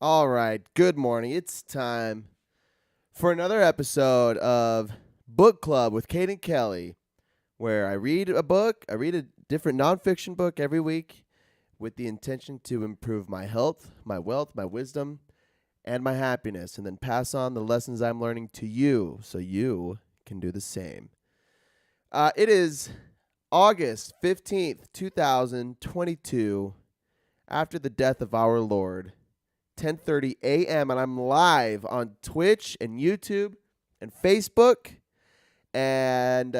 All right, good morning. It's time for another episode of Book Club with Kate and Kelly, where I read a book. I read a different nonfiction book every week with the intention to improve my health, my wealth, my wisdom, and my happiness, and then pass on the lessons I'm learning to you so you can do the same. It is August 15th, 2022, after the death of our Lord. 10:30 a.m. and I'm live on Twitch and YouTube and Facebook. And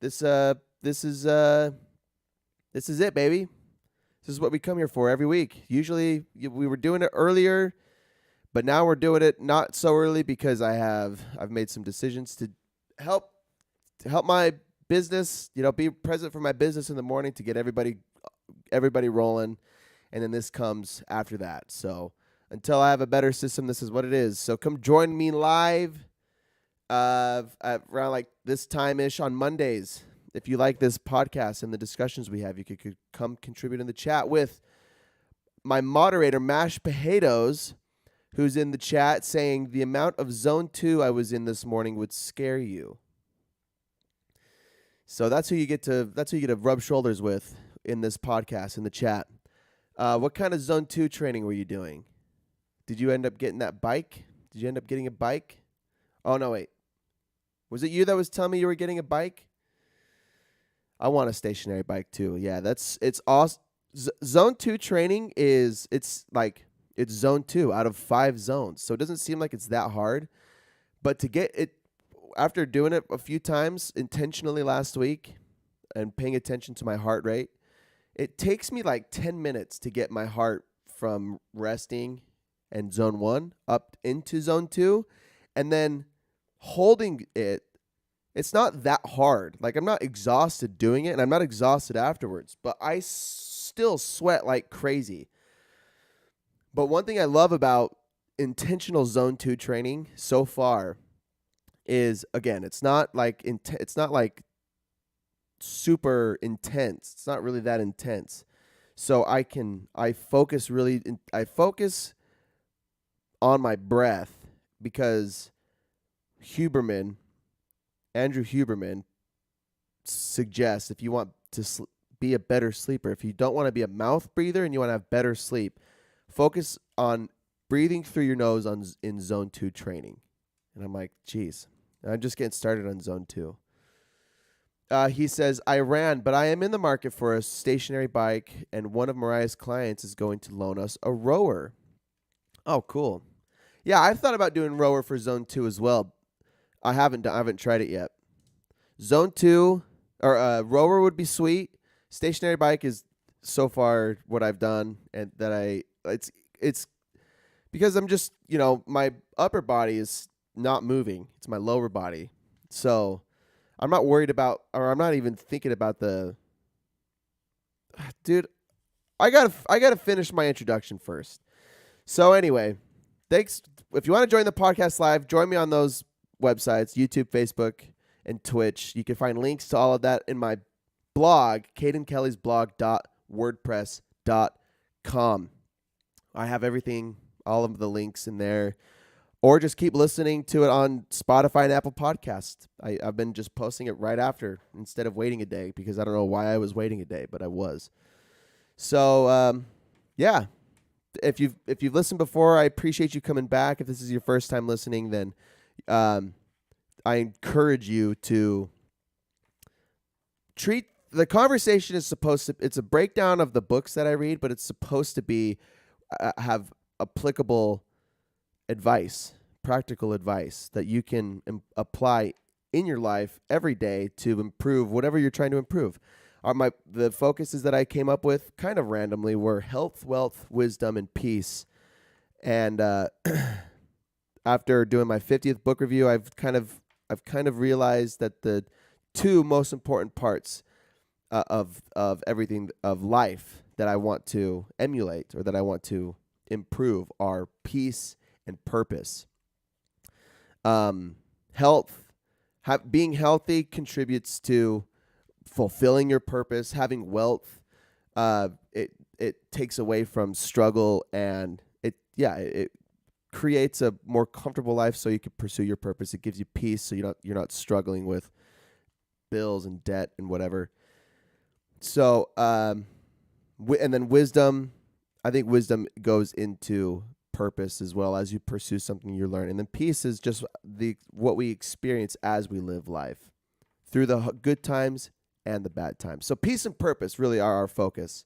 this uh this is uh this is it, baby. This is what we come here for every week. Usually we were doing it earlier, but now we're doing it not so early because I've made some decisions help to help my business, be present for my business in the morning to get everybody rolling, and then this comes after that. So until I have a better system, this is what it is. So come join me live at around like this time ish on Mondays. If you like this podcast and the discussions we have, you could come contribute in the chat with my moderator, Mash Potatoes, who's in the chat saying the amount of zone 2 I was in this morning would scare you. So that's who you get to rub shoulders with in this podcast in the chat. What kind of zone 2 training were you doing? Did you end up getting that bike? Did you end up getting a bike? Oh, no, wait. Was it you that was telling me you were getting a bike? I want a stationary bike too. Yeah, it's awesome. Zone 2 training it's zone 2 out of 5 zones. So it doesn't seem like it's that hard, but to get it after doing it a few times intentionally last week and paying attention to my heart rate, it takes me like 10 minutes to get my heart from resting and zone 1 up into zone 2, and then holding it. It's not that hard. Like, I'm not exhausted doing it, and I'm not exhausted afterwards, but I still sweat like crazy. But one thing I love about intentional zone 2 training so far is, again, it's not like super intense. It's not really that intense. So I focus on my breath because Andrew Huberman suggests if you want to be a better sleeper, if you don't want to be a mouth breather and you want to have better sleep, focus on breathing through your nose in zone 2 training. And I'm like, geez, I'm just getting started on zone 2. He says, I ran, but I am in the market for a stationary bike, and one of Mariah's clients is going to loan us a rower. Oh, cool. Yeah, I've thought about doing rower for zone 2 as well. I haven't tried it yet. Zone 2 or rower would be sweet. Stationary bike is so far what I've done, and it's because I'm just, my upper body is not moving. It's my lower body. So I'm not worried about, or I'm not even thinking about dude, I gotta finish my introduction first. So anyway, thanks. If you want to join the podcast live, join me on those websites, YouTube, Facebook, and Twitch. You can find links to all of that in my blog, cadeandkellysblog.wordpress.com. I have everything, all of the links in there. Or just keep listening to it on Spotify and Apple Podcasts. I've been just posting it right after instead of waiting a day because I don't know why I was waiting a day, but I was. So, yeah. If you've listened before, I appreciate you coming back. If this is your first time listening, then I encourage you to treat the conversation is supposed to. It's a breakdown of the books that I read, but it's supposed to be have applicable advice, practical advice that you can apply in your life every day to improve whatever you're trying to improve. The focuses that I came up with kind of randomly were health, wealth, wisdom, and peace. And after doing my 50th book review, I've kind of realized that the two most important parts of everything of life that I want to emulate or that I want to improve are peace and purpose. Health, being healthy contributes to fulfilling your purpose. Having wealth, it takes away from struggle, and it creates a more comfortable life so you can pursue your purpose. It gives you peace so you're not struggling with bills and debt and whatever. So, and then wisdom, I think wisdom goes into purpose as well as you pursue something you learn. And then peace is just what we experience as we live life through the good times and the bad times. So peace and purpose really are our focus.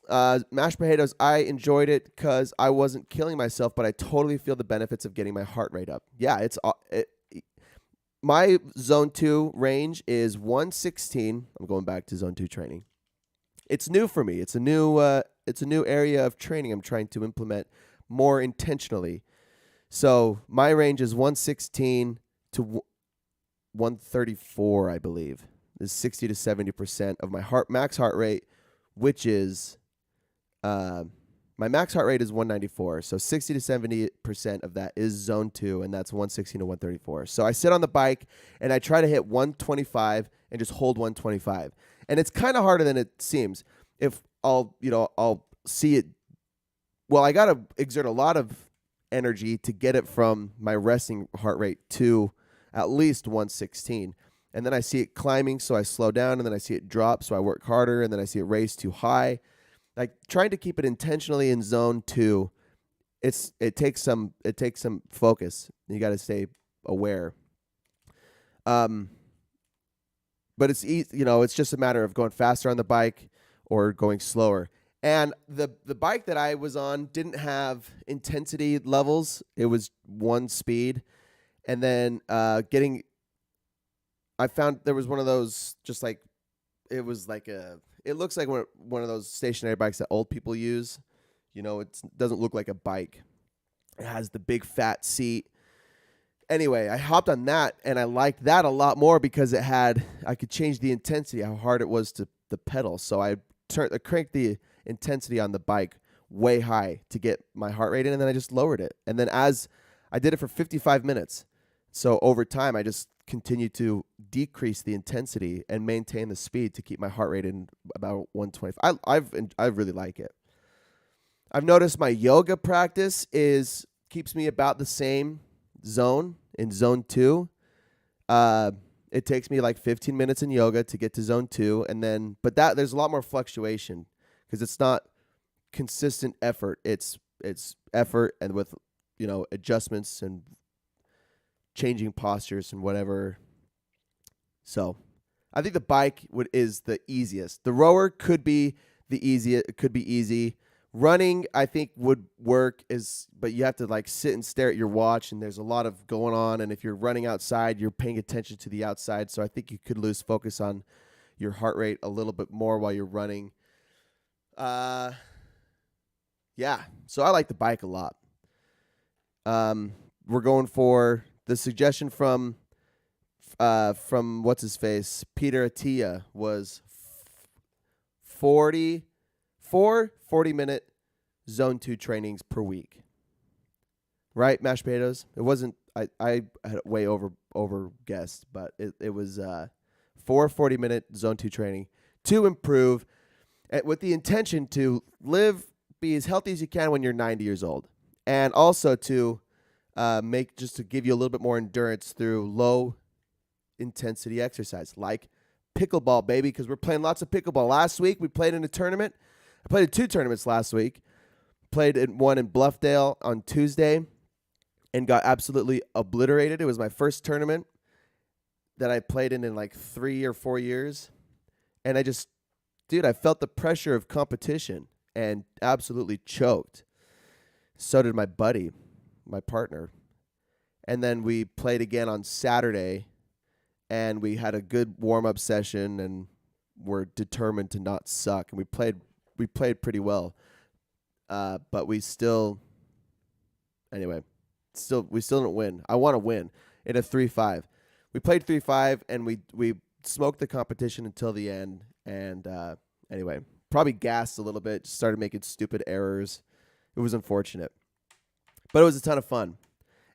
Mashed potatoes, I enjoyed it because I wasn't killing myself, but I totally feel the benefits of getting my heart rate up. Yeah, my zone 2 range is 116. I'm going back to zone 2 training. It's new for me. It's a new area of training I'm trying to implement more intentionally. So my range is 116 to 134, I believe. Is 60 to 70% of my max heart rate, which is my max heart rate is 194. So 60 to 70% of that is zone 2, and that's 116 to 134. So I sit on the bike and I try to hit 125 and just hold 125. And it's kind of harder than it seems. If I'll see it. Well, I got to exert a lot of energy to get it from my resting heart rate to at least 116. And then I see it climbing, so I slow down, and then I see it drop, so I work harder, and then I see it raise too high. Like trying to keep it intentionally in zone 2, it takes some focus. You got to stay aware. But it's easy, it's just a matter of going faster on the bike or going slower. And the bike that I was on didn't have intensity levels. It was one speed. And then I found there was one of those it looks like one of those stationary bikes that old people use. It doesn't look like a bike. It has the big fat seat. Anyway, I hopped on that, and I liked that a lot more because I could change the intensity, how hard it was to the pedal. So I cranked the intensity on the bike way high to get my heart rate in, and then I just lowered it. And then as I did it for 55 minutes. So over time, I just continued to decrease the intensity and maintain the speed to keep my heart rate in about 125. I really like it. I've noticed my yoga practice keeps me about the same zone in zone 2. It takes me like 15 minutes in yoga to get to zone 2, but there's a lot more fluctuation because it's not consistent effort. It's effort and with adjustments and changing postures and whatever. So I think the bike is the easiest. The rower could be the easiest. It could be easy. Running, I think, would work, but you have to sit and stare at your watch, and there's a lot of going on. And if you're running outside, you're paying attention to the outside. So I think you could lose focus on your heart rate a little bit more while you're running. Yeah. So I like the bike a lot. We're going for the suggestion from what's his face, Peter Attia, was 40-minute zone 2 trainings per week. Right, mashed potatoes? It wasn't, I had way over guessed, but it was 4 40-minute zone 2 training to improve with the intention to be as healthy as you can when you're 90 years old. And also to to give you a little bit more endurance through low intensity exercise, like pickleball, baby, because we're playing lots of pickleball. Last week, we played in a tournament. I played in 2 tournaments last week. Played in one in Bluffdale on Tuesday and got absolutely obliterated. It was my first tournament that I played in like 3 or 4 years. And I felt the pressure of competition and absolutely choked. So did my buddy, my partner. And then we played again on Saturday, and we had a good warm-up session, and we're determined to not suck. And we played pretty well. But we still didn't win. I want to win in a 3-5. We played 3-5, and we smoked the competition until the end. And anyway, probably gassed a little bit, just started making stupid errors. It was unfortunate, but it was a ton of fun.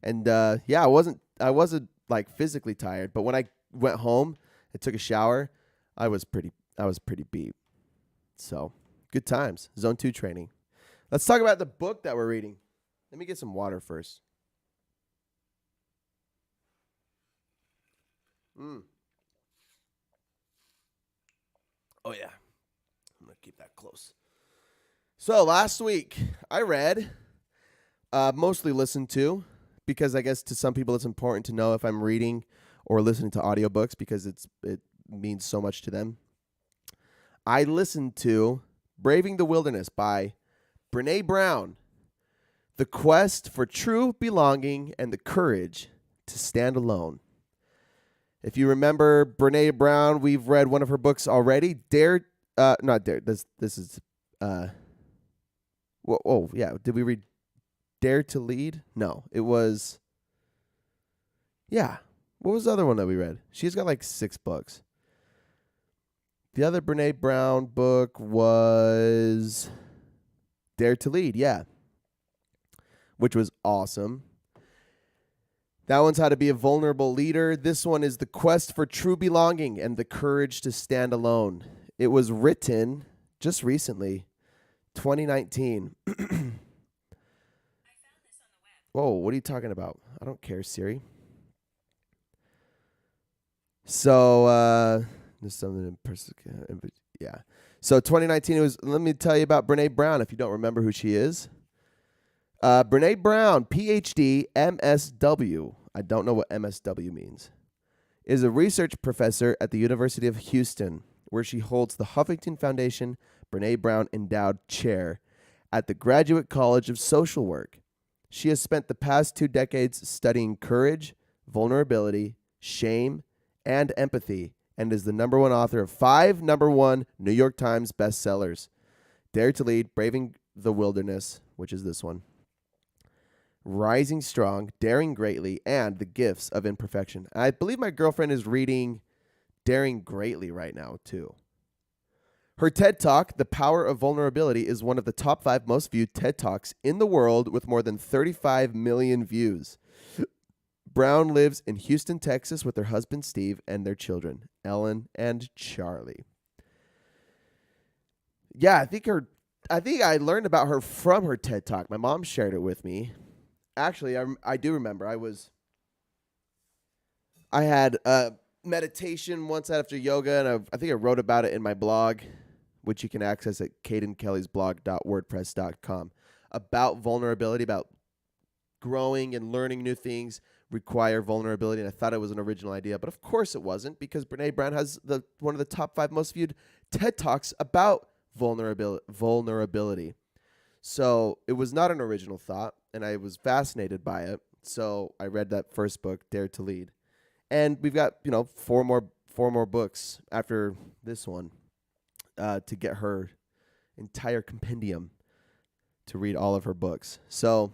And I wasn't like physically tired, but when I went home and took a shower, I was pretty beat. So good times. Zone 2 training. Let's talk about the book that we're reading. Let me get some water first. Oh, yeah. I'm going to keep that close. So last week, I read, mostly listened to, because I guess to some people it's important to know if I'm reading or listening to audiobooks because it means so much to them. I listened to Braving the Wilderness by Brené Brown, The Quest for True Belonging and the Courage to Stand Alone. If you remember Brené Brown, we've read one of her books already. Not Dare. This is, yeah. Did we read Dare to Lead? No, it was, yeah. What was the other one that we read? She's got like 6 books. The other Brené Brown book was Dare to Lead, yeah, which was awesome. That one's How to Be a Vulnerable Leader. This one is The Quest for True Belonging and the Courage to Stand Alone. It was written just recently, 2019. Whoa, what are you talking about? I don't care, Siri. So, there's something yeah. So 2019, it was, let me tell you about Brené Brown if you don't remember who she is. Brené Brown, PhD, MSW. I don't know what MSW means. Is a research professor at the University of Houston, where she holds the Huffington Foundation Brené Brown Endowed Chair at the Graduate College of Social Work. She has spent the past 2 decades studying courage, vulnerability, shame, and empathy, and is the #1 author of 5 #1 New York Times bestsellers: Dare to Lead, Braving the Wilderness, which is this one, Rising Strong, Daring Greatly, and The Gifts of Imperfection. I believe my girlfriend is reading Daring Greatly right now, too. Her TED Talk, The Power of Vulnerability, is one of the top 5 most viewed TED Talks in the world with more than 35 million views. Brown lives in Houston, Texas with her husband, Steve, and their children, Ellen and Charlie. Yeah, I think I learned about her from her TED Talk. My mom shared it with me. Actually, I do remember. I had meditation once after yoga, and I think I wrote about it in my blog, which you can access at cadenkellysblog.wordpress.com, about vulnerability, about growing and learning new things require vulnerability, and I thought it was an original idea, but of course it wasn't, because Brené Brown has one of the top 5 most viewed TED Talks about vulnerability. So it was not an original thought, and I was fascinated by it. So I read that first book, Dare to Lead, and we've got 4 more books after this one to get her entire compendium to read all of her books. So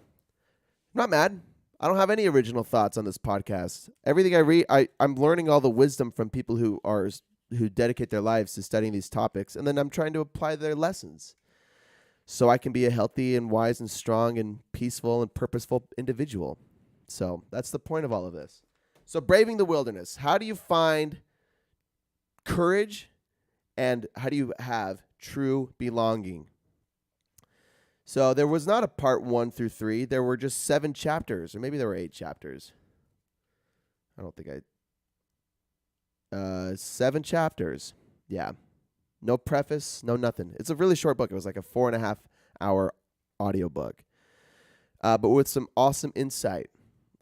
I'm not mad. I don't have any original thoughts on this podcast. Everything I read, I'm learning all the wisdom from people who dedicate their lives to studying these topics, and then I'm trying to apply their lessons so I can be a healthy and wise and strong and peaceful and purposeful individual. So that's the point of all of this. So Braving the Wilderness. How do you find courage, and how do you have true belonging? So there was not a part 1 through 3. There were just 7 chapters, or maybe there were 8 chapters. I don't think 7 chapters. Yeah. No preface, no nothing. It's a really short book. It was like a 4.5-hour audiobook. But with some awesome insight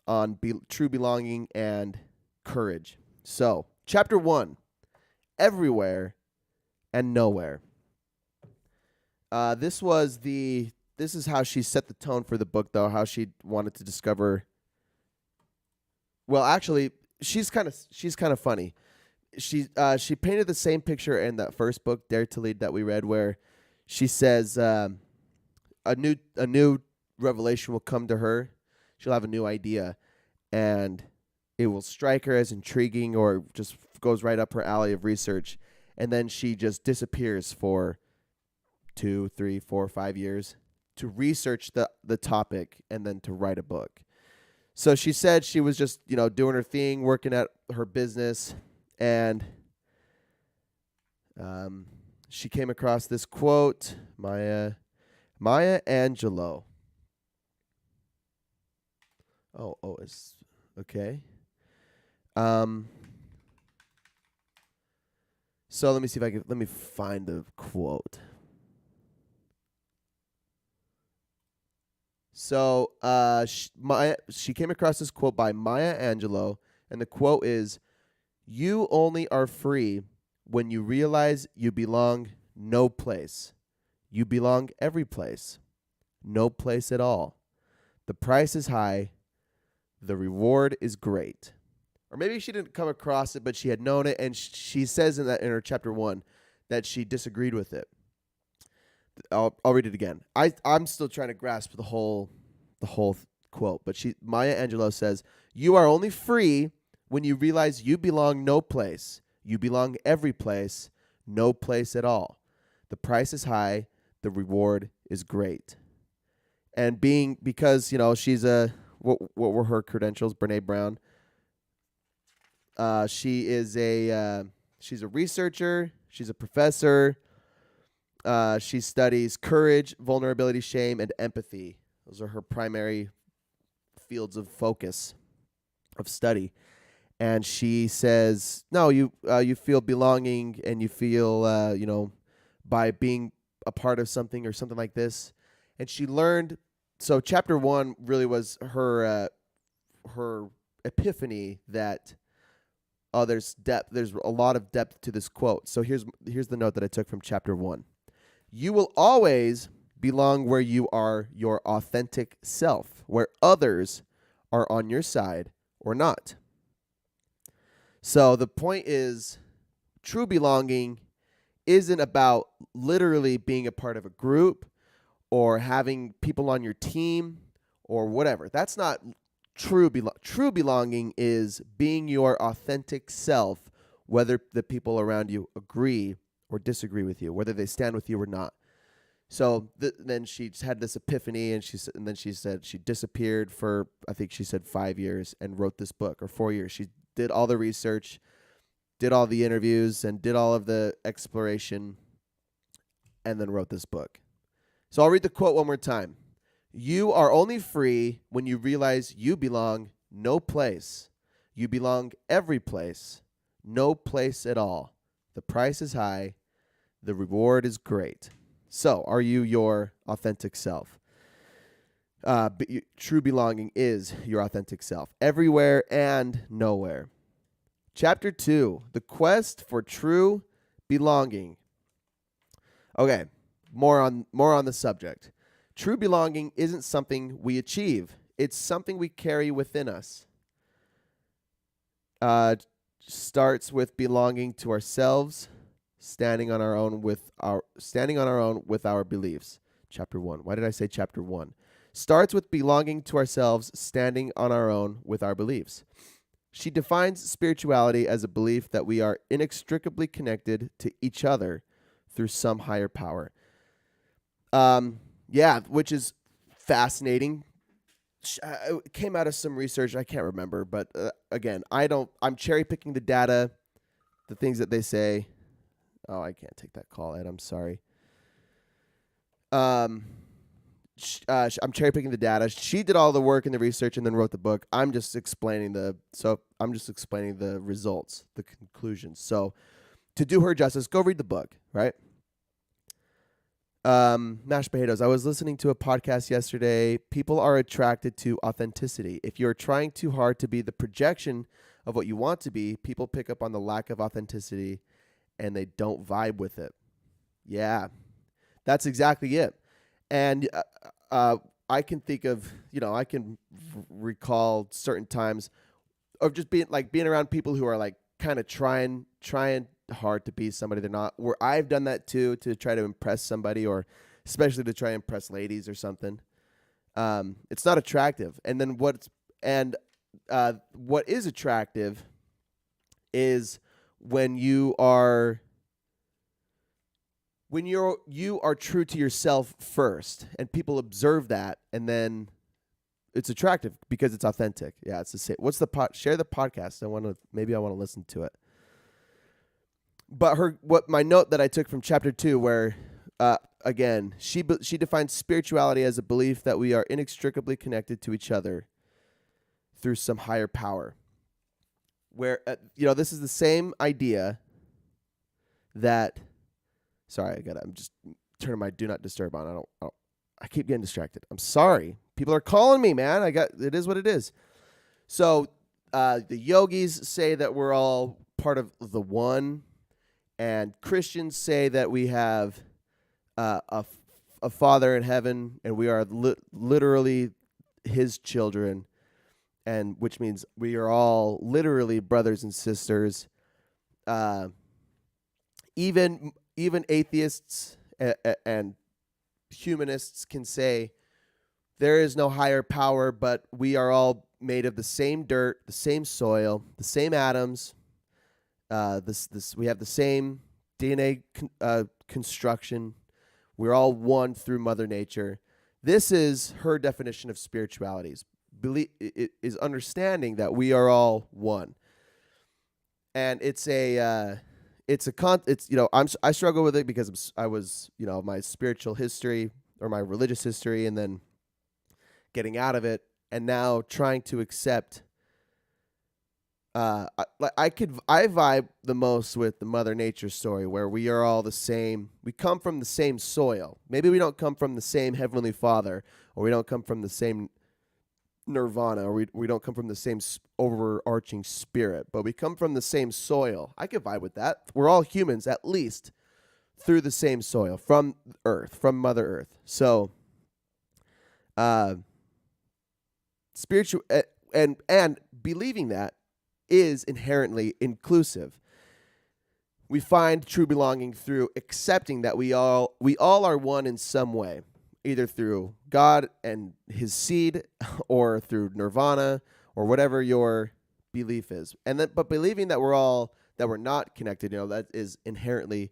on true belonging and courage. So, chapter 1, Everywhere and Nowhere. This is how she set the tone for the book, though, how she wanted to discover. Well, actually, she's kind of funny. She painted the same picture in that first book, Dare to Lead, that we read, where she says a new revelation will come to her. She'll have a new idea, and it will strike her as intriguing, or just goes right up her alley of research, and then she just disappears for 2, 3, 4, 5 years to research the topic and then to write a book. So she said she was just doing her thing, working at her business. And she came across this quote. My Maya Angelou. It's okay. Um, so let me see if let me find the quote. So, she came across this quote by Maya Angelou, and the quote is, "You only are free when you realize you belong no place. You belong every place. No place at all. The price is high. The reward is great." Or maybe she didn't come across it, but she had known it, and she says in her chapter 1 that she disagreed with it. I'll read it again. I'm still trying to grasp the whole quote, but Maya Angelou says, "You are only free when you realize you belong no place. You belong every place, no place at all. The price is high, the reward is great." And because she's what were her credentials? Brené Brown. She's a researcher. She's a professor. She studies courage, vulnerability, shame, and empathy. Those are her primary fields of focus of study. And she says, no, you feel belonging, and you feel by being a part of something or something like this. And she learned. So chapter 1 really was her epiphany that there's depth. There's a lot of depth to this quote. So here's the note that I took from chapter 1. You will always belong where you are your authentic self, where others are on your side or not. So the point is, true belonging isn't about literally being a part of a group or having people on your team or whatever. That's not true belonging. True belonging is being your authentic self, whether the people around you agree or disagree with you, whether they stand with you or not. So then she had this epiphany, and then she said she disappeared for, I think she said 5 years, and wrote this book, or 4 years. She did all the research, did all the interviews, and did all of the exploration, and then wrote this book. So I'll read the quote one more time. You are only free when you realize you belong no place. You belong every place, no place at all. The price is high. The reward is great. So, are you your authentic self? True belonging is your authentic self, everywhere and nowhere. Chapter 2, the quest for true belonging. Okay, more on the subject. True belonging isn't something we achieve. It's something we carry within us. Starts with belonging to ourselves, standing on our own with our beliefs. Chapter 1. Why did I say chapter 1? Starts with belonging to ourselves, standing on our own with our beliefs. She defines spirituality as a belief that we are inextricably connected to each other through some higher power. Which is fascinating. It came out of some research, I can't remember, but again, I'm cherry picking the data, the things that they say. Oh, I can't take that call, Ed. I'm sorry. I'm cherry picking the data. She did all the work and the research and then wrote the book. I'm just explaining the results, the conclusions. So to do her justice, go read the book, right? Mashed potatoes. I was listening to a podcast yesterday. People are attracted to authenticity. If you're trying too hard to be the projection of what you want to be, people pick up on the lack of authenticity and they don't vibe with it. Yeah, that's exactly it. And I can think of, I can recall certain times of just being around people who are like kind of trying hard to be somebody they're not, where I've done that too, to try to impress somebody, or especially to try and impress ladies or something. It's not attractive. And then what is attractive is when you are true to yourself first, and people observe that, and then it's attractive because it's authentic. Yeah, it's the same. Share the podcast. I want to listen to it. But my note that I took from chapter 2, where Again, she defines spirituality as a belief that we are inextricably connected to each other through some higher power. Where this is the same idea that. Sorry, I'm just turning my do not disturb on. I keep getting distracted. I'm sorry. People are calling me, man. It is what it is. So the yogis say that we're all part of the one, and Christians say that we have a Father in heaven, and we are literally His children, and which means we are all literally brothers and sisters. Even atheists and humanists can say there is no higher power, but we are all made of the same dirt, the same soil, the same atoms. We have the same DNA construction. We're all one through Mother Nature. This is her definition of spirituality. Is understanding that we are all one, and I struggle with it because I was my spiritual history or my religious history, and then getting out of it, and now trying to accept. I vibe the most with the Mother Nature story, where we are all the same. We come from the same soil. Maybe we don't come from the same Heavenly Father, or we don't come from the same Nirvana, or we don't come from the same overarching spirit, but we come from the same soil. I could vibe with that. We're all humans, at least, through the same soil, from Earth, from Mother Earth. So, spiritual and believing that is inherently inclusive. We find true belonging through accepting that we all are one in some way, either through God and His seed, or through Nirvana, or whatever your belief is. But believing that we're not connected, that is inherently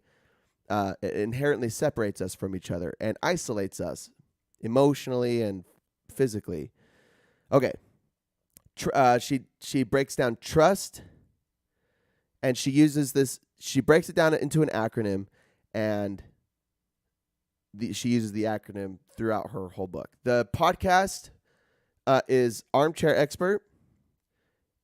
separates us from each other and isolates us emotionally and physically. Okay. She breaks down trust, and she uses this. She breaks it down into an acronym, and she uses the acronym throughout her whole book. The podcast is Armchair Expert,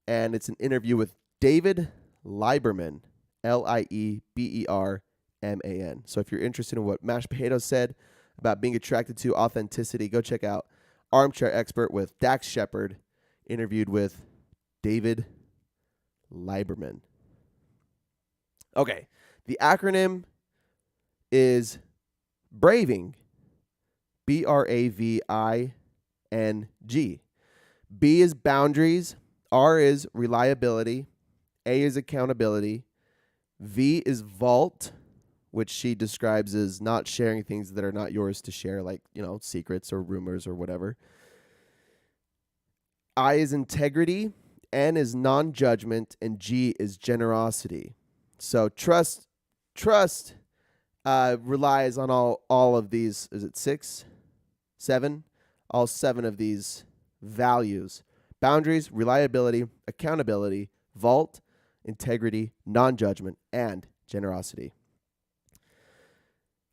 and it's an interview with David Lieberman, Lieberman. So if you're interested in what Mashed Potatoes said about being attracted to authenticity, go check out Armchair Expert with Dax Shepard, interviewed with David Lieberman. Okay, the acronym is BRAVING, BRAVING. B is boundaries, R is reliability, A is accountability, V is vault, which she describes as not sharing things that are not yours to share, like, secrets or rumors or whatever. I is integrity, N is non-judgment, and G is generosity. So trust relies on all of these. Is it 6, 7? All 7 of these values: boundaries, reliability, accountability, vault, integrity, non-judgment, and generosity.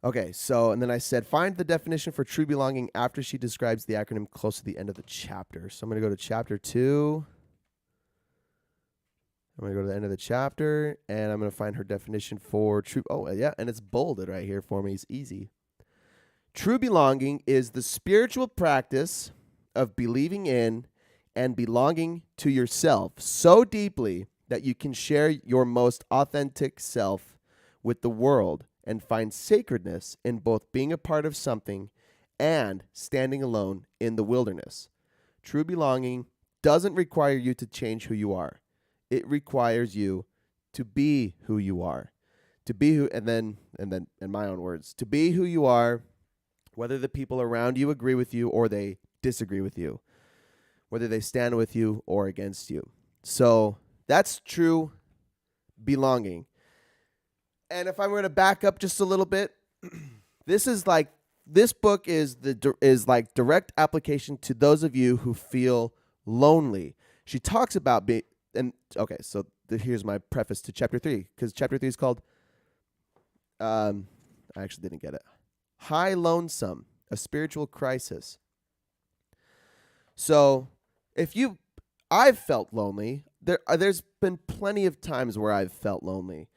Okay, so, and then I said, find the definition for true belonging after she describes the acronym close to the end of the chapter. So I'm going to go to chapter 2. I'm going to go to the end of the chapter, and I'm going to find her definition for true. Oh, yeah, and it's bolded right here for me. It's easy. True belonging is the spiritual practice of believing in and belonging to yourself so deeply that you can share your most authentic self with the world and find sacredness in both being a part of something and standing alone in the wilderness. True belonging doesn't require you to change who you are. It requires you to be who you are. To be who, and then in my own words, to be who you are, whether the people around you agree with you or they disagree with you, whether they stand with you or against you. So that's true belonging. And if I'm going to back up just a little bit, this book is like direct application to those of you who feel lonely. She talks about so here's my preface to chapter 3, because chapter 3 is called, I actually didn't get it. High lonesome, a spiritual crisis. So I've felt lonely. There's been plenty of times where I've felt lonely.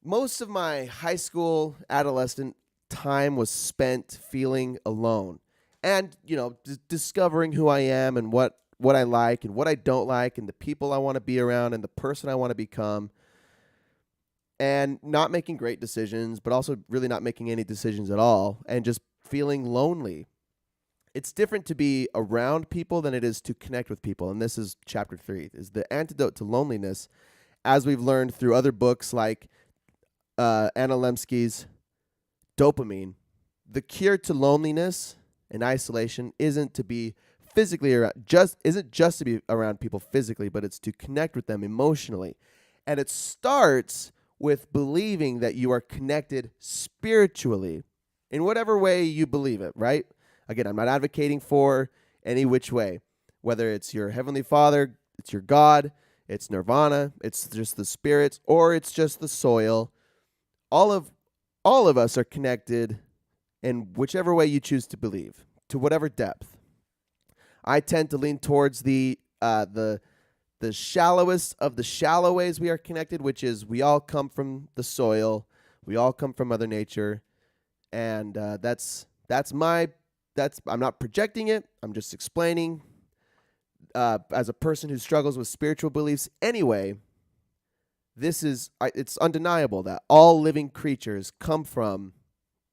Most of my high school, adolescent time was spent feeling alone and, discovering who I am and what I like and what I don't like and the people I want to be around and the person I want to become, and not making great decisions, but also really not making any decisions at all and just feeling lonely. It's different to be around people than it is to connect with people. And this is chapter 3, is the antidote to loneliness, as we've learned through other books like Anna Lemsky's Dopamine. The cure to loneliness and isolation isn't to be physically around, isn't just to be around people physically, but it's to connect with them emotionally. And it starts with believing that you are connected spiritually in whatever way you believe it, right? Again, I'm not advocating for any which way, whether it's your Heavenly Father, it's your God, it's nirvana, it's just the spirits, or it's just the soil. All of us are connected in whichever way you choose to believe, to whatever depth. I tend to lean towards the shallowest of the shallow ways we are connected, which is we all come from the soil, we all come from Mother Nature, and I'm not projecting it. I'm just explaining. As a person who struggles with spiritual beliefs anyway, it's undeniable that all living creatures come from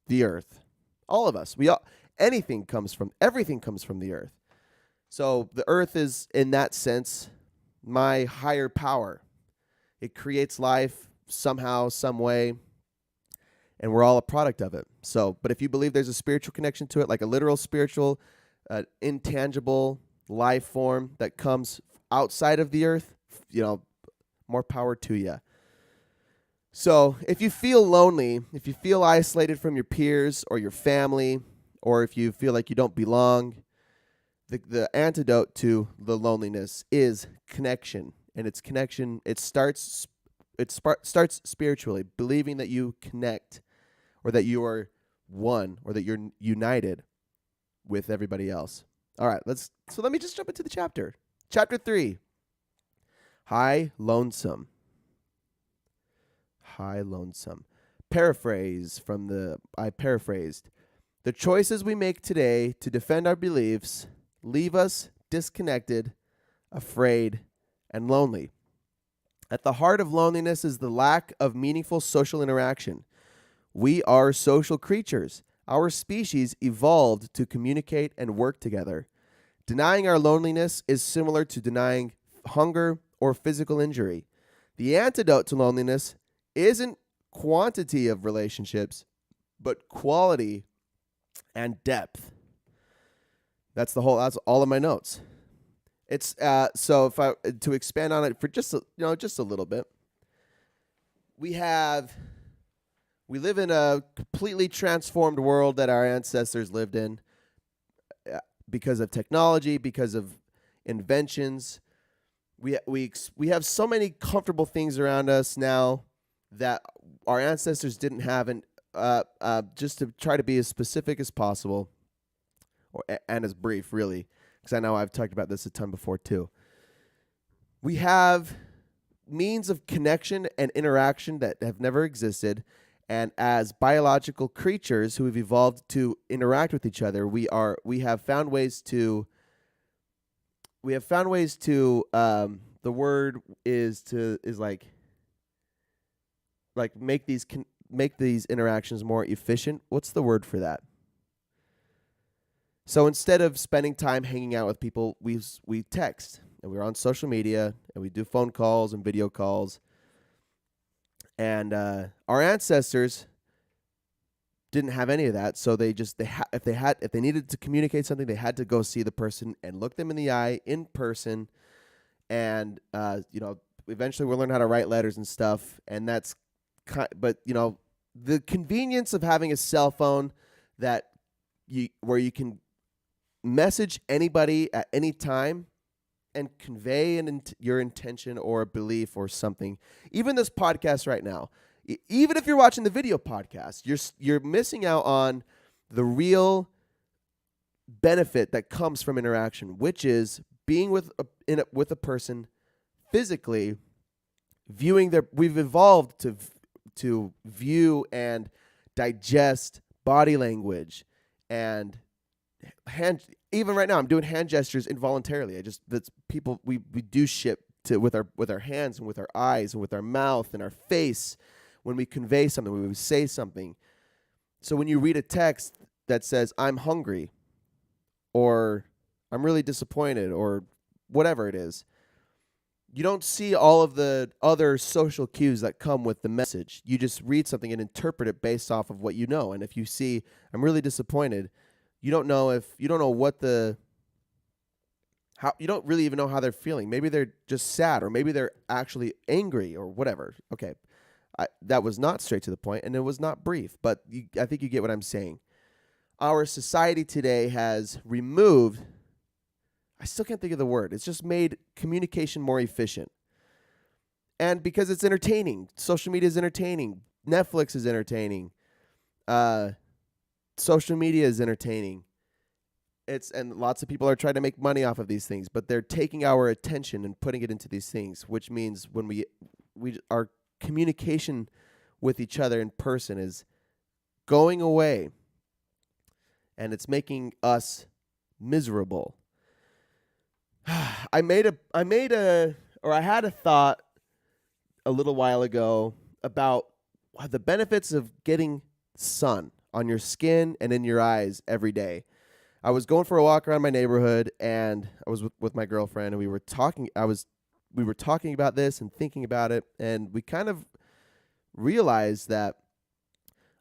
the earth. All of us. Everything comes from the earth. So the earth is, in that sense, my higher power. It creates life somehow, some way, and we're all a product of it. So, but if you believe there's a spiritual connection to it, like a literal spiritual, intangible life form that comes outside of the earth, more power to you. So if you feel lonely, if you feel isolated from your peers or your family, or if you feel like you don't belong, the antidote to the loneliness is connection. And it's connection. It starts spiritually, believing that you connect, or that you are one, or that you're united with everybody else. All right, let me just jump into the chapter. Chapter 3, High Lonesome. High Lonesome. I paraphrased. The choices we make today to defend our beliefs leave us disconnected, afraid, and lonely. At the heart of loneliness is the lack of meaningful social interaction. We are social creatures. Our species evolved to communicate and work together. Denying our loneliness is similar to denying hunger or physical injury. The antidote to loneliness isn't quantity of relationships, but quality and depth. That's all of my notes. It's so if I to expand on it for just a little bit. We live in a completely transformed world that our ancestors lived in because of technology, because of inventions. We have so many comfortable things around us now that our ancestors didn't have, and just to try to be as specific as possible, and as brief, really, because I know I've talked about this a ton before too. We have means of connection and interaction that have never existed, and as biological creatures who have evolved to interact with each other, we have found ways to. The word is make these interactions more efficient. What's the word for that? So instead of spending time hanging out with people, we text, and we're on social media, and we do phone calls and video calls. And our ancestors didn't have any of that, so if they needed to communicate something, they had to go see the person and look them in the eye in person. And eventually we'll learn how to write letters and stuff, and that's but the convenience of having a cell phone where you can message anybody at any time and convey your intention or a belief or something. Even this podcast right now, even if you're watching the video podcast, you're missing out on the real benefit that comes from interaction, which is being with a person physically, viewing their. We've evolved to view and digest body language and hand. Even right now, I'm doing hand gestures involuntarily. That's people. We do shit with our hands and with our eyes and with our mouth and our face when we convey something, when we say something. So when you read a text that says "I'm hungry," or "I'm really disappointed," or whatever it is, you don't see all of the other social cues that come with the message. You just read something and interpret it based off of what you know. And if you see "I'm really disappointed," you don't know you don't really even know how they're feeling. Maybe they're just sad, or maybe they're actually angry, or whatever. Okay, that was not straight to the point, and it was not brief, but I think you get what I'm saying. Our society today has removed, I still can't think of the word, it's just made communication more efficient. And because it's entertaining, social media is entertaining, Netflix is entertaining, social media is entertaining. And lots of people are trying to make money off of these things, but they're taking our attention and putting it into these things, which means when our communication with each other in person is going away, and it's making us miserable. I had a thought a little while ago about the benefits of getting sun on your skin and in your eyes every day. I was going for a walk around my neighborhood, and I was with my girlfriend, and we were talking about this and thinking about it, and we kind of realized that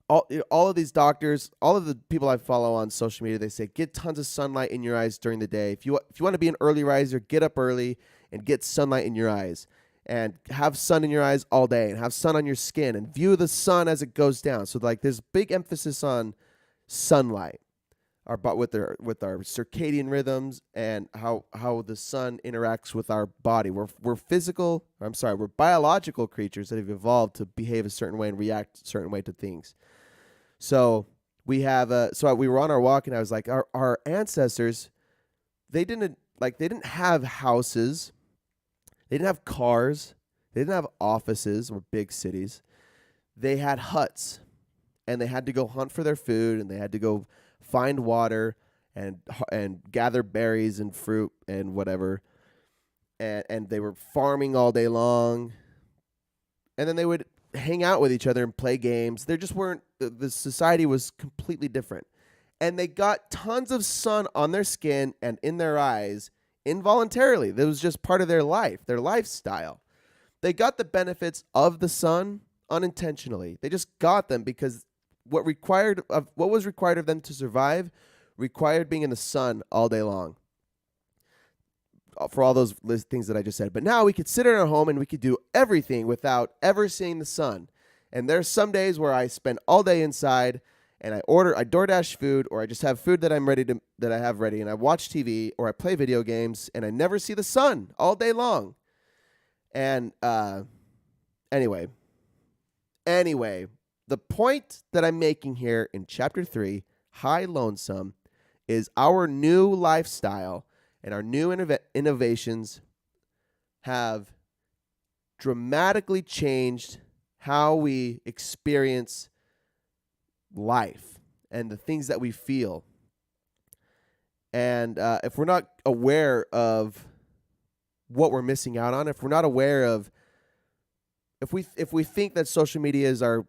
all of these doctors, all of the people I follow on social media, they say get tons of sunlight in your eyes during the day. If you want to be an early riser, get up early and get sunlight in your eyes, and have sun in your eyes all day, and have sun on your skin, and view the sun as it goes down. So like there's big emphasis on sunlight. With our circadian rhythms, and how the sun interacts with our body. We're biological creatures that have evolved to behave a certain way and react a certain way to things. So we were on our walk, and I was like, our ancestors, they didn't have houses, they didn't have cars, they didn't have offices or big cities. They had huts, and they had to go hunt for their food, and they had to go find water and gather berries and fruit and whatever, and they were farming all day long, and then they would hang out with each other and play games. There just weren't, the society was completely different, and they got tons of sun on their skin and in their eyes involuntarily. That was just part of their life, their lifestyle. They got the benefits of the sun unintentionally. They just got them because what was required of them to survive required being in the sun all day long, for all those things that I just said. But now we could sit in our home and we could do everything without ever seeing the sun. And there's some days where I spend all day inside, and I DoorDash food, or I just have food that I have ready, and I watch TV, or I play video games, and I never see the sun all day long. And anyway, the point that I'm making here in chapter 3, High Lonesome, is our new lifestyle and our new innovations have dramatically changed how we experience life and the things that we feel. And if we're not aware of what we're missing out on, if we're not aware of, if we think that social media is our,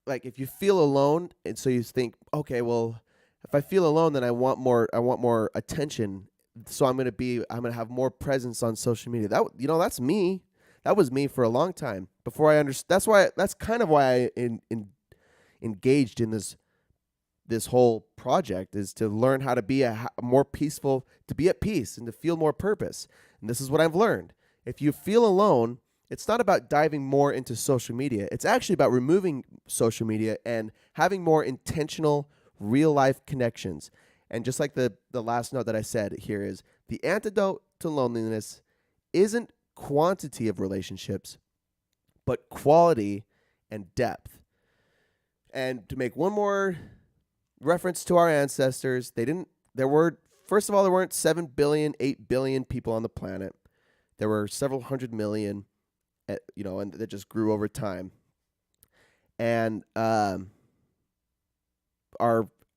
like, if you feel alone, and so you think, okay, well, if I feel alone, then I want more attention, so I'm gonna have more presence on social media. That's me. That was me for a long time before I understood. That's kind of why I engaged in this whole project, is to learn how to be more peaceful, to be at peace, and to feel more purpose. And this is what I've learned. If you feel alone, it's not about diving more into social media. It's actually about removing social media and having more intentional, real-life connections. And just like the last note that I said here is, the antidote to loneliness isn't quantity of relationships, but quality and depth. And to make one more reference to our ancestors. First of all, there weren't 7 billion, 8 billion people on the planet. There were several hundred million, and that just grew over time. And our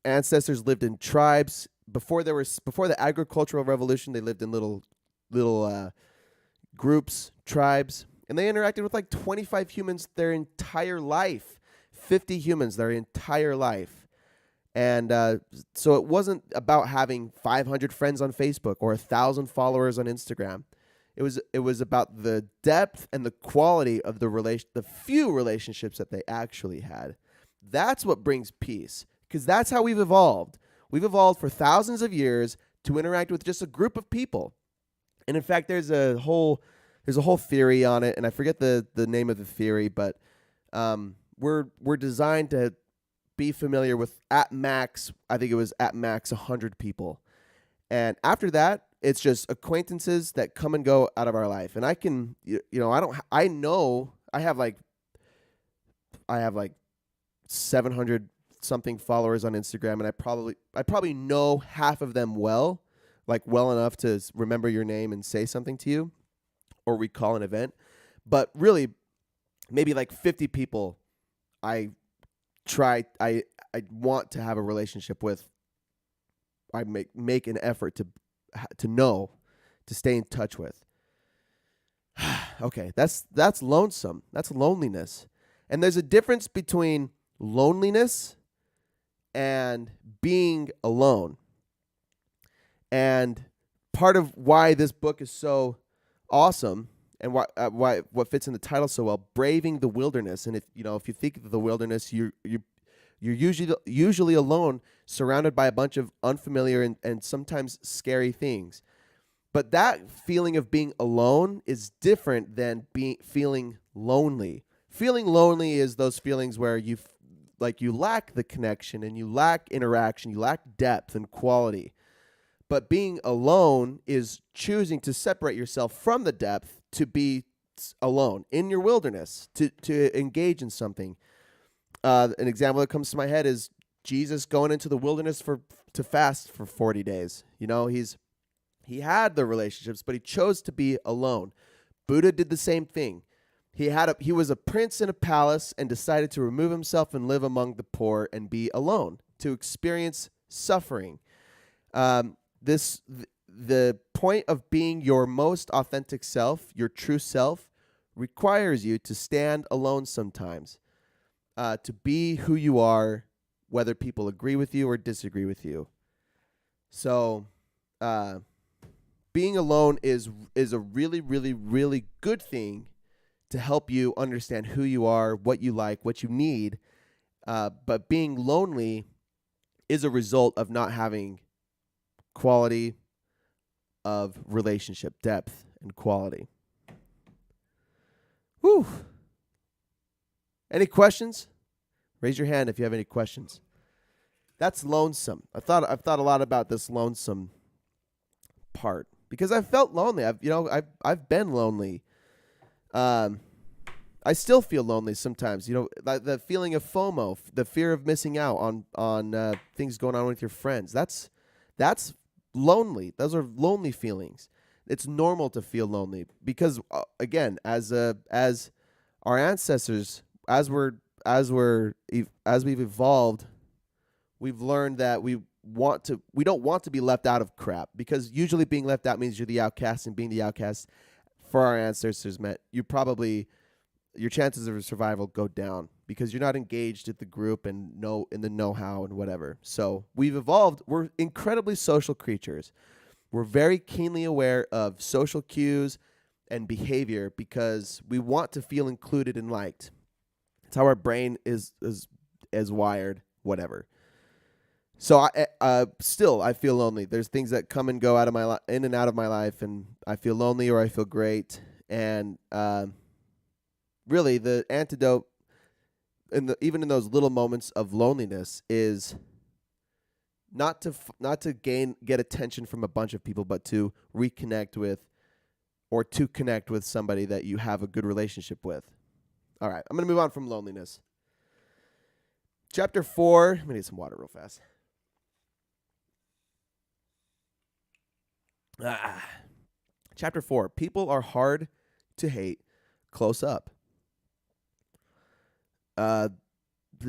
ancestors lived in tribes. Before the agricultural revolution, they lived in little groups, tribes, and they interacted with like 25 humans their entire life, 50 humans their entire life. And so it wasn't about having 500 friends on Facebook or 1,000 followers on Instagram. It was about the depth and the quality of the few relationships that they actually had. That's what brings peace, because that's how we've evolved. We've evolved for thousands of years to interact with just a group of people. And in fact, there's a whole theory on it, and I forget the name of the theory, but we're designed to be familiar with at max 100 people. And after that, it's just acquaintances that come and go out of our life. And I have like 700 something followers on Instagram, and I probably know half of them well enough to remember your name and say something to you or recall an event. But really, maybe like 50 people I want to have a relationship with. I make an effort to know, to stay in touch with. Okay, that's lonesome. That's loneliness. And there's a difference between loneliness and being alone. And part of why this book is so awesome, and why what fits in the title so well, Braving the Wilderness. And if you think of the wilderness, you're usually alone, surrounded by a bunch of unfamiliar and sometimes scary things. But that feeling of being alone is different than feeling lonely. Feeling lonely is those feelings where you lack the connection and you lack interaction, you lack depth and quality. But being alone is choosing to separate yourself from the depth to be alone in your wilderness, to engage in something. An example that comes to my head is Jesus going into the wilderness to fast for 40 days. He had the relationships, but he chose to be alone. Buddha did the same thing. He was a prince in a palace and decided to remove himself and live among the poor and be alone, to experience suffering. The point of being your most authentic self, your true self, requires you to stand alone sometimes, to be who you are, whether people agree with you or disagree with you. So, being alone is a really, really, really good thing to help you understand who you are, what you like, what you need. But being lonely is a result of not having quality of relationship, depth and quality. Whew. Any questions? Raise your hand if you have any questions. That's lonesome. I've thought a lot about this lonesome part because I've felt lonely. I've been lonely. I still feel lonely sometimes. The feeling of FOMO, the fear of missing out on things going on with your friends. That's lonely. Those are lonely feelings. It's normal to feel lonely because again, as our ancestors, as we've evolved, we've learned that we don't want to be left out of crap, because usually being left out means you're the outcast, and being the outcast for our ancestors meant your chances of survival go down because you're not engaged with the group and in the know-how and whatever. So we've evolved. We're incredibly social creatures. We're very keenly aware of social cues and behavior because we want to feel included and liked. It's how our brain is wired, whatever. So I feel lonely. There's things that come and go in and out of my life, and I feel lonely or I feel great. And really, the antidote, even in those little moments of loneliness, is not to get attention from a bunch of people, but to reconnect with, or to connect with somebody that you have a good relationship with. All right, I'm going to move on from loneliness. Chapter 4. I'm going to get some water real fast. Chapter 4. People are hard to hate close up. I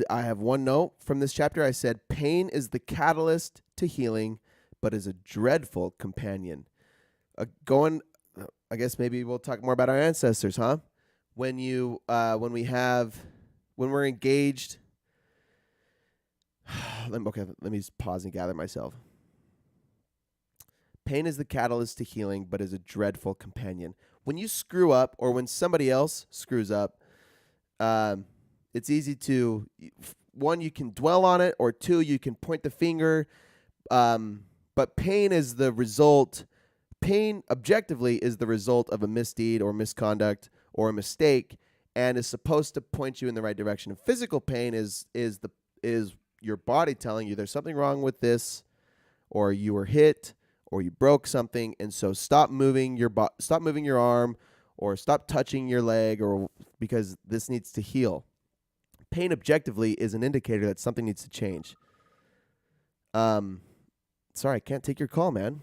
have one note from this chapter. I said, pain is the catalyst to healing, but is a dreadful companion. I guess maybe we'll talk more about our ancestors, huh? When we're engaged. Let me just pause and gather myself. Pain is the catalyst to healing, but is a dreadful companion. When you screw up, or when somebody else screws up, it's easy to, one, you can dwell on it, or two, you can point the finger. But pain is the result. Pain, objectively, is the result of a misdeed or misconduct or a mistake, and is supposed to point you in the right direction. And physical pain is your body telling you there's something wrong with this, or you were hit, or you broke something, and so stop moving your arm, or stop touching your leg, or because this needs to heal. Pain objectively is an indicator that something needs to change. Sorry, I can't take your call, man.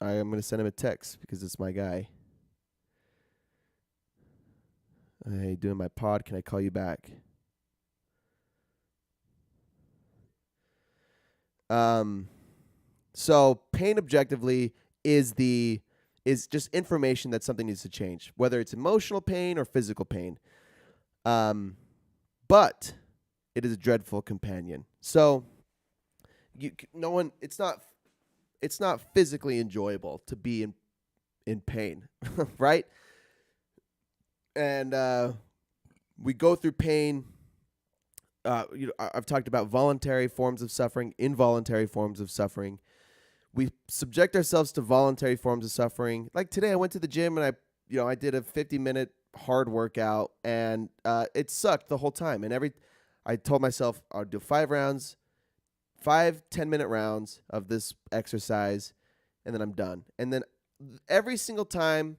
I'm going to send him a text because it's my guy. Hey, doing my pod. Can I call you back? So pain objectively is just information that something needs to change, whether it's emotional pain or physical pain. But it is a dreadful companion. So it's not physically enjoyable to be in pain, right? And we go through pain. I've talked about voluntary forms of suffering, involuntary forms of suffering. We subject ourselves to voluntary forms of suffering. Like today, I went to the gym and I did a 50-minute hard workout, and it sucked the whole time. And I told myself I'll do 5 rounds, 5 10-minute rounds of this exercise, and then I'm done. And then every single time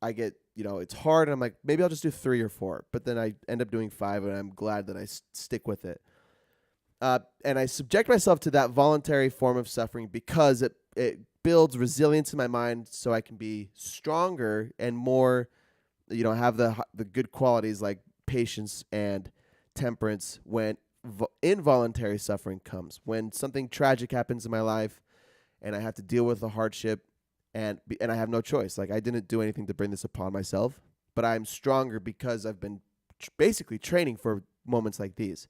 I get, it's hard, and I'm like, maybe I'll just do 3 or 4. But then I end up doing 5, and I'm glad that I stick with it. And I subject myself to that voluntary form of suffering because it builds resilience in my mind, so I can be stronger and more, have the good qualities like patience and temperance when involuntary suffering comes. When something tragic happens in my life and I have to deal with the hardship and I have no choice. Like, I didn't do anything to bring this upon myself, but I'm stronger because I've been basically training for moments like these.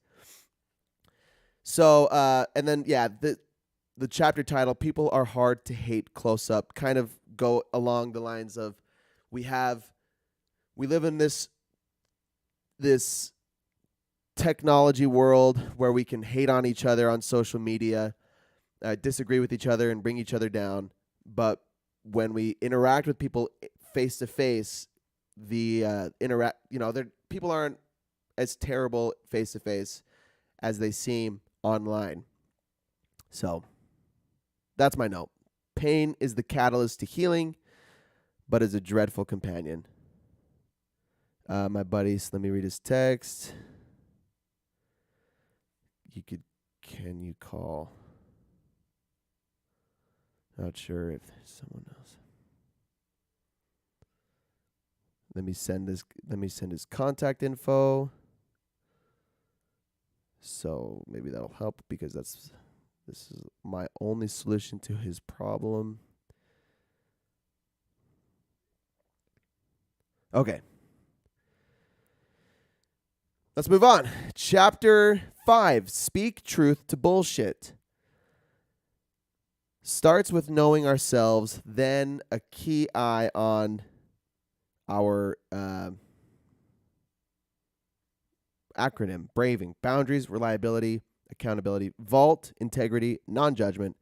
So, and then, the chapter title, People Are Hard to Hate Close Up, kind of go along the lines of we live in this technology world where we can hate on each other on social media, disagree with each other and bring each other down. But when we interact with people face to face, people aren't as terrible face to face as they seem online. So that's my note. Pain is the catalyst to healing, but is a dreadful companion. My buddies, let me read his text. Can you call? Not sure if there's someone else. Let me send his contact info. So maybe that'll help because this is my only solution to his problem. Okay. Let's move on. Chapter 5, Speak Truth to Bullshit. Starts with knowing ourselves, then a key eye on our acronym, braving, boundaries, reliability, accountability, vault, integrity, non-judgment,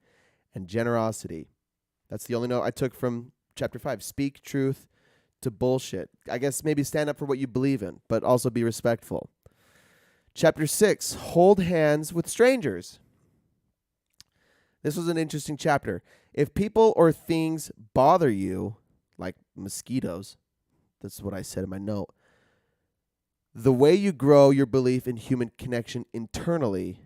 and generosity. That's the only note I took from chapter 5. Speak truth to bullshit. I guess maybe stand up for what you believe in, but also be respectful. Chapter 6, hold hands with strangers. This was an interesting chapter. If people or things bother you, like mosquitoes, that's what I said in my note, The way you grow your belief in human connection internally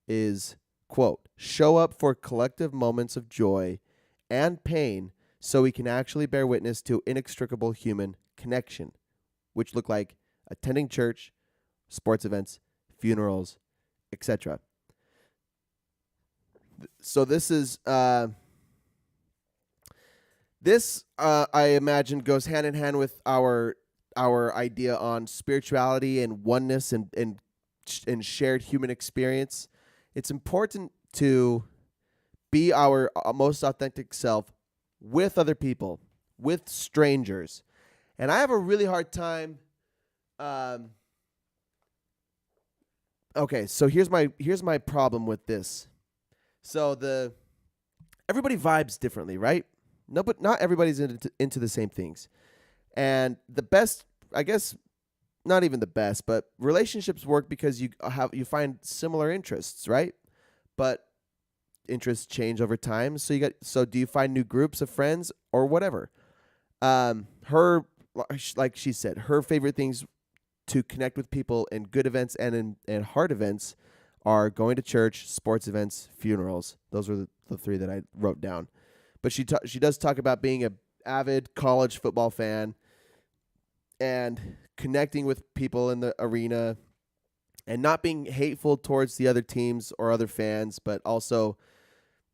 is, quote, show up for collective moments of joy and pain so we can actually bear witness to inextricable human connection, which look like attending church, sports events, funerals, etc. So this is I imagine goes hand in hand with our idea on spirituality and oneness and shared human experience. It's important to be our most authentic self with other people, with strangers. And I have a really hard time. Okay, so here's my problem with this. So everybody vibes differently, right? No, but not everybody's into the same things. And the best, I guess, not even the best, but relationships work because you find similar interests, right? But interests change over time. So do you find new groups of friends or whatever? Like she said, her favorite things to connect with people in good events and in hard events are going to church, sports events, funerals. Those are the three that I wrote down. But she does talk about being an avid college football fan and connecting with people in the arena and not being hateful towards the other teams or other fans, but also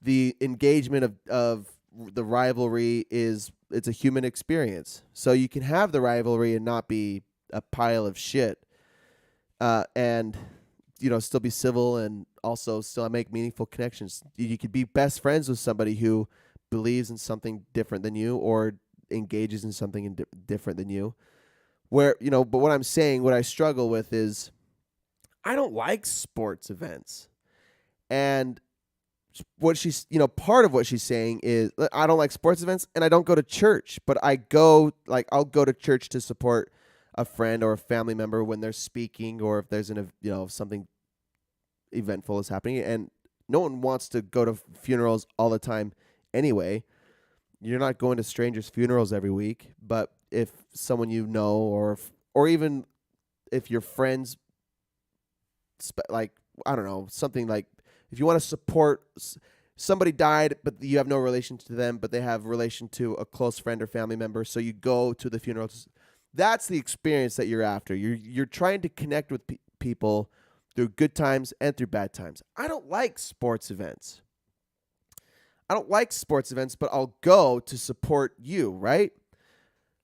the engagement of the rivalry it's a human experience. So you can have the rivalry and not be a pile of shit, and still be civil and also still make meaningful connections. You could be best friends with somebody who believes in something different than you or engages in something different than you. But what I'm saying, what I struggle with is I don't like sports events. And what she's, part of what she's saying is I don't like sports events and I don't go to church, but I'll go to church to support a friend or a family member when they're speaking or if there's something eventful is happening. And no one wants to go to funerals all the time anyway. You're not going to strangers' funerals every week, but if someone or even if your friends, I don't know, something like if you want to support somebody died, but you have no relation to them, but they have relation to a close friend or family member, so you go to the funeral. That's the experience that you're after. You're trying to connect with people through good times and through bad times. I don't like sports events. But I'll go to support you, right?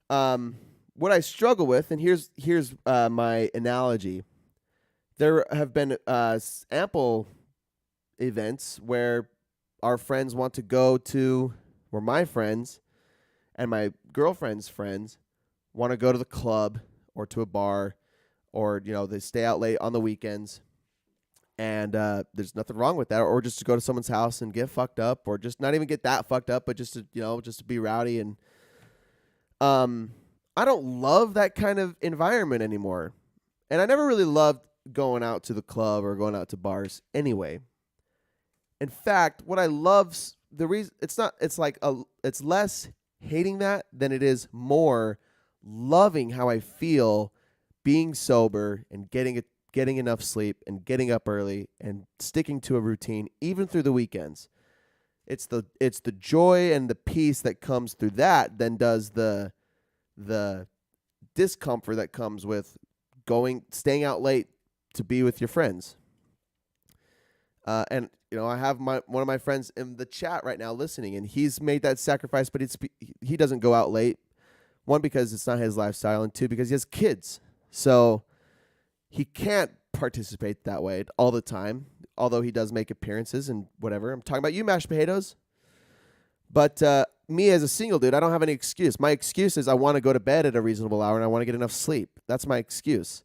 What I struggle with, and here's my analogy. There have been ample events where our friends want to go to, where my friends and my girlfriend's friends want to go to the club or to a bar, or they stay out late on the weekends, and there's nothing wrong with that, or just to go to someone's house and get fucked up, or just not even get that fucked up, but just to be rowdy. And I don't love that kind of environment anymore, and I never really loved going out to the club or going out to bars anyway. In fact, what I love, the reason it's less hating that than it is more loving how I feel being sober and getting enough sleep and getting up early and sticking to a routine even through the weekends. It's the joy and the peace that comes through that than does the discomfort that comes with staying out late to be with your friends. And I have one of my friends in the chat right now listening, and he's made that sacrifice, but he doesn't go out late. One, because it's not his lifestyle, and two, because he has kids. So he can't participate that way all the time, although he does make appearances and whatever. I'm talking about you, mashed potatoes. But me as a single dude, I don't have any excuse. My excuse is I want to go to bed at a reasonable hour and I want to get enough sleep. That's my excuse.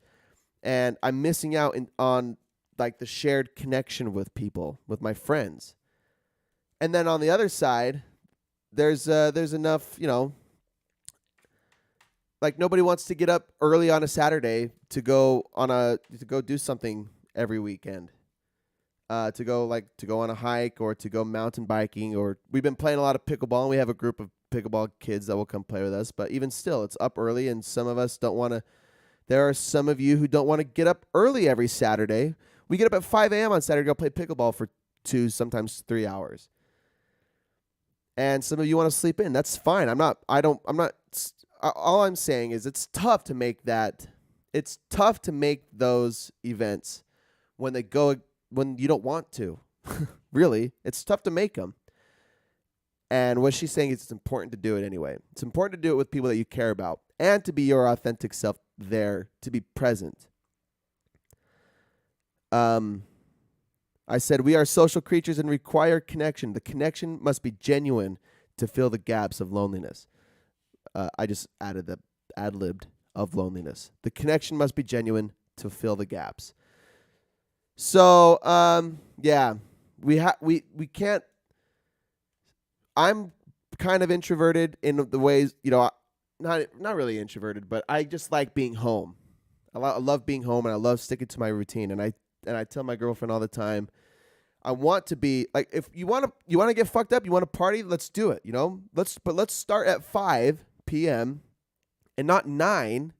And I'm missing out on the shared connection with people, with my friends. And then on the other side, there's enough, nobody wants to get up early on a Saturday to go do something every weekend. To go on a hike or to go mountain biking, or we've been playing a lot of pickleball, and we have a group of pickleball kids that will come play with us. But even still, it's up early, and some of us don't want to There are some of you who don't want to get up early every Saturday. We get up at 5 a.m. on Saturday to go play pickleball for 2, sometimes 3 hours. And some of you want to sleep in. That's fine. All I'm saying is it's tough to make those events when you don't want to. Really, it's tough to make them. And what she's saying is it's important to do it anyway. It's important to do it with people that you care about and to be your authentic self there, to be present. I said we are social creatures and require connection. The connection must be genuine to fill the gaps of loneliness. I just added the ad-libbed of loneliness. The connection must be genuine to fill the gaps. So, we can't. I'm kind of introverted in the ways, not really introverted, but I just like being home. I love being home, and I love sticking to my routine. And I tell my girlfriend all the time, I want to be like, if you want to get fucked up, you want to party, let's do it. Let's start at 5 p.m. and not 9.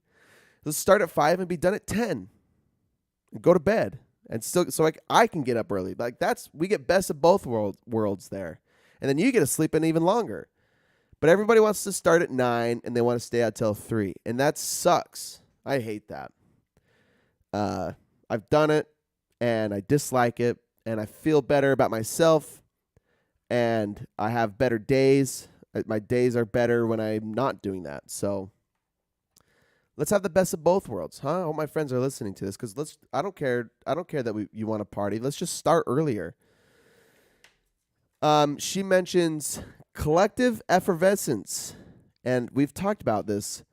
Let's start at 5 and be done at 10. And go to bed, and still so I can get up early. Like we get best of both worlds there, and then you get to sleep in even longer. But everybody wants to start at 9 and they want to stay out till 3, and that sucks. I hate that. I've done it, and I dislike it. And I feel better about myself, and I have better days. My days are better when I'm not doing that. So let's have the best of both worlds, huh? I hope my friends are listening to this, because I don't care that you want to party. Let's just start earlier. She mentions collective effervescence, and we've talked about this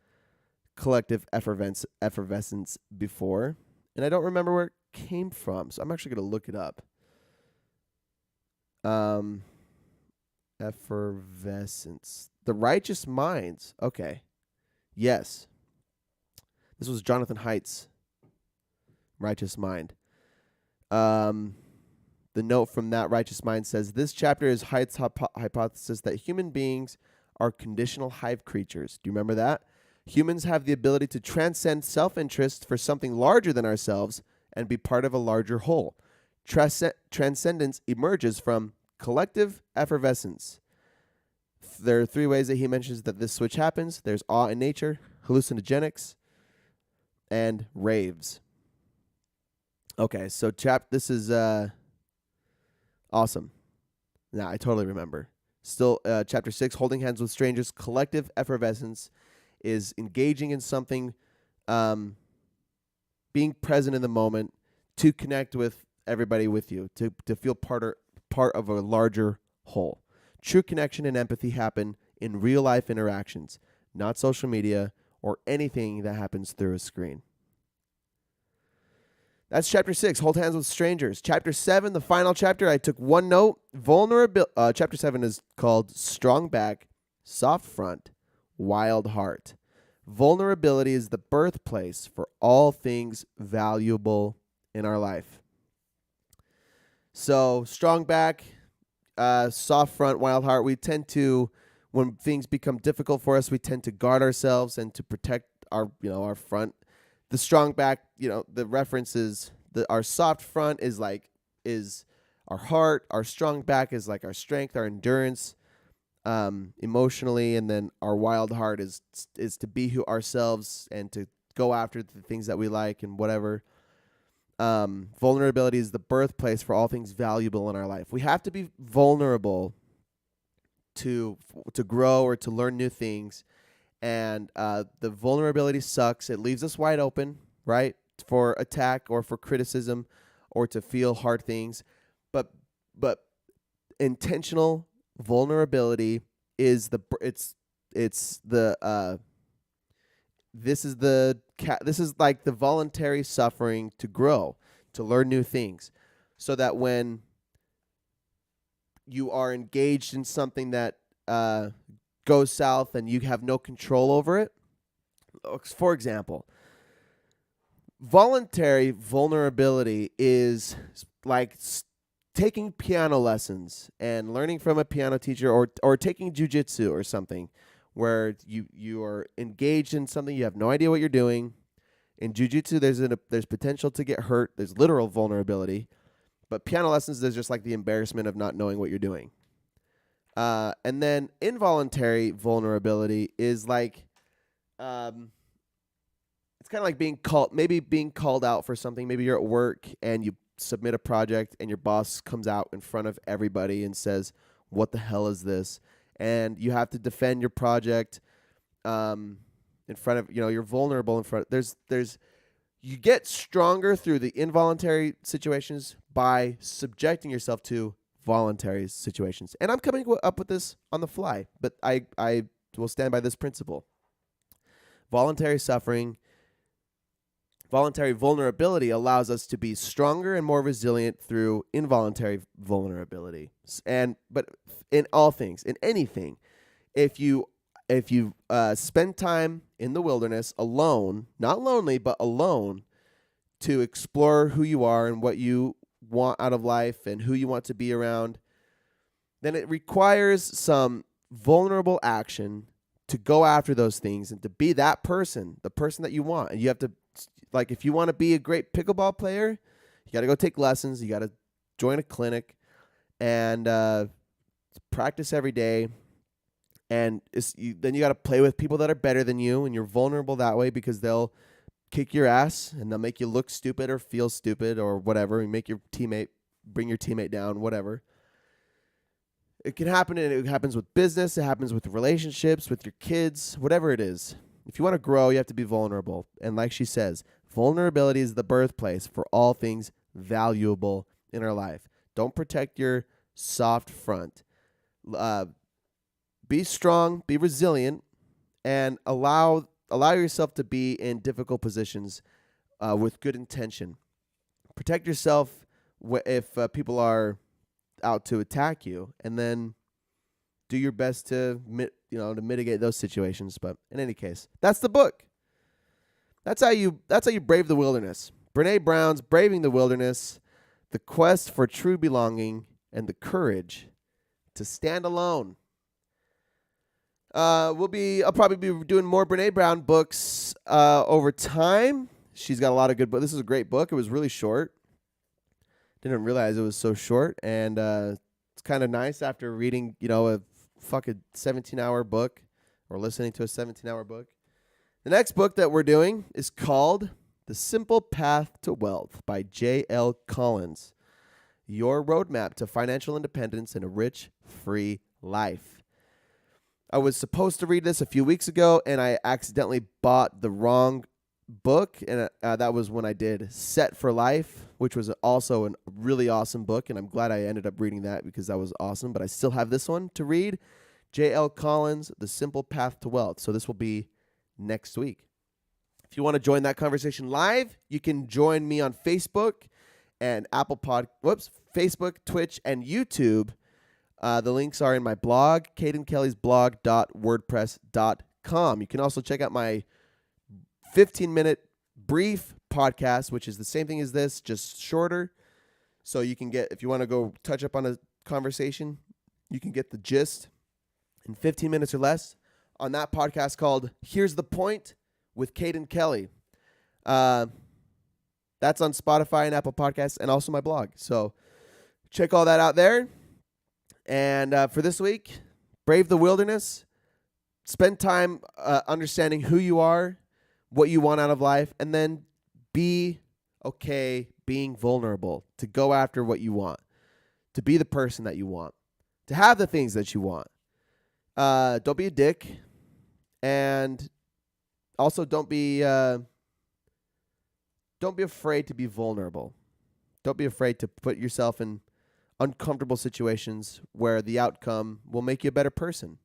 collective effervescence before, and I don't remember where it came from, so I'm actually going to look it up. Effervescence. The Righteous Minds. Okay. Yes. This was Jonathan Haidt's Righteous Mind. The note from that Righteous Mind says, this chapter is Haidt's hypothesis that human beings are conditional hive creatures. Do you remember that? Humans have the ability to transcend self-interest for something larger than ourselves and be part of a larger whole. Transcendence emerges from collective effervescence. There are 3 ways that he mentions that this switch happens. There's awe in nature, hallucinogenics, and raves. Okay, so this is awesome. Now, I totally remember. Still, chapter 6, holding hands with strangers. Collective effervescence is engaging in something, being present in the moment, to connect with everybody with you, to feel part of a larger whole. True connection and empathy happen in real life interactions, not social media or anything that happens through a screen. That's chapter 6, hold hands with strangers. Chapter 7, the final chapter, I took one note. Chapter 7 is called Strong Back, Soft Front, Wild Heart. Vulnerability is the birthplace for all things valuable in our life. So, strong back, soft front, wild heart. We tend to, when things become difficult for us, we tend to guard ourselves and to protect our front. The strong back, the reference is our soft front is our heart. Our strong back is like our strength, our endurance, emotionally, and then our wild heart is to be ourselves and to go after the things that we like and whatever. Vulnerability is the birthplace for all things valuable in our life. We have to be vulnerable to grow or to learn new things. And the vulnerability sucks. It leaves us wide open, right, for attack or for criticism or to feel hard things. But intentional vulnerability is this is like the voluntary suffering to grow, to learn new things, so that when you are engaged in something that goes south and you have no control over it. For example, voluntary vulnerability is like taking piano lessons and learning from a piano teacher, or taking jujitsu or something, where you are engaged in something, you have no idea what you're doing, In jiu-jitsu, there's potential to get hurt. There's literal vulnerability. But piano lessons, there's just like the embarrassment of not knowing what you're doing. And then involuntary vulnerability is like, it's kind of like being called out for something. Maybe you're at work and you submit a project and your boss comes out in front of everybody and says, "What the hell is this?" And you have to defend your project in front of, you're vulnerable in front. You get stronger through the involuntary situations by subjecting yourself to voluntary situations. And I'm coming up with this on the fly, but I will stand by this principle. Voluntary vulnerability allows us to be stronger and more resilient through involuntary vulnerability. But in all things, in anything, if you spend time in the wilderness alone, not lonely, but alone, to explore who you are and what you want out of life and who you want to be around, then it requires some vulnerable action to go after those things and to be that person, the person that you want. And you have to, like, if you want to be a great pickleball player, you got to go take lessons. You got to join a clinic and practice every day. And then you got to play with people that are better than you, and you're vulnerable that way because they'll kick your ass and they'll make you look stupid or feel stupid or whatever, and bring your teammate down, whatever. It can happen, and it happens with business. It happens with relationships, with your kids, whatever it is. If you want to grow, you have to be vulnerable. And like she says, vulnerability is the birthplace for all things valuable in our life. Don't protect your soft front. Be strong, be resilient, and allow yourself to be in difficult positions with good intention. Protect yourself if people are out to attack you, and then do your best to mitigate those situations. But in any case, that's the book. That's how you brave the wilderness. Brené Brown's Braving the Wilderness: The Quest for True Belonging and the Courage to Stand Alone. I'll probably be doing more Brené Brown books over time. She's got a lot of good books. This is a great book. It was really short. Didn't realize it was so short, and it's kind of nice after reading, a fucking 17-hour book or listening to a 17-hour book. The next book that we're doing is called The Simple Path to Wealth by J.L. Collins. Your roadmap to financial independence and a rich, free life. I was supposed to read this a few weeks ago, and I accidentally bought the wrong book, and that was when I did Set for Life, which was also a really awesome book, and I'm glad I ended up reading that because that was awesome. But I still have this one to read, J.L. Collins, The Simple Path to Wealth. So this will be next week. If you want to join that conversation live, you can join me on Facebook and Facebook, Twitch, and YouTube. The links are in my blog, cadenkellysblog.wordpress.com. You can also check out my 15-minute brief podcast, which is the same thing as this, just shorter. So you can if you want to go touch up on a conversation, you can get the gist in 15 minutes or less on that podcast called Here's the Point with Caden Kelly. That's on Spotify and Apple Podcasts and also my blog. So check all that out there. And for this week, brave the wilderness. Spend time understanding who you are, what you want out of life, and then be okay being vulnerable, to go after what you want, to be the person that you want, to have the things that you want. Don't be a dick, and also don't be afraid to be vulnerable. Don't be afraid to put yourself in uncomfortable situations where the outcome will make you a better person.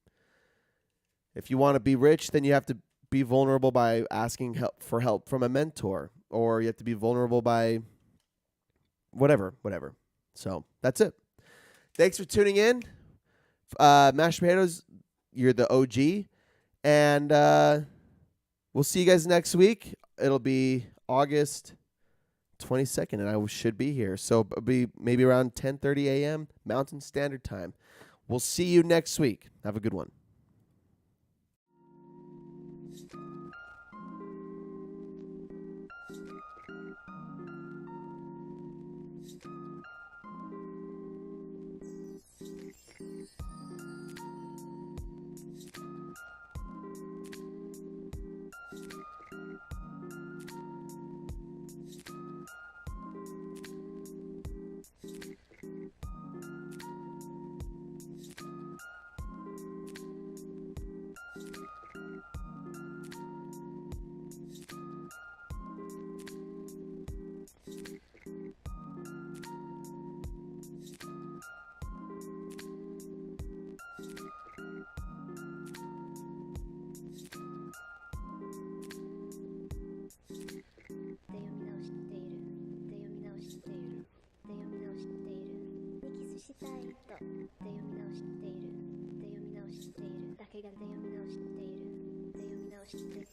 If you want to be rich, then you have to be vulnerable by asking for help from a mentor, or you have to be vulnerable by whatever. So that's it. Thanks for tuning in. Mashed Potatoes, you're the OG. And we'll see you guys next week. It'll be August 22nd, and I should be here. So it'll be maybe around 10:30 a.m. Mountain Standard Time. We'll see you next week. Have a good one. 読み直しているで読み直しているだけがで読み直しているで読み直して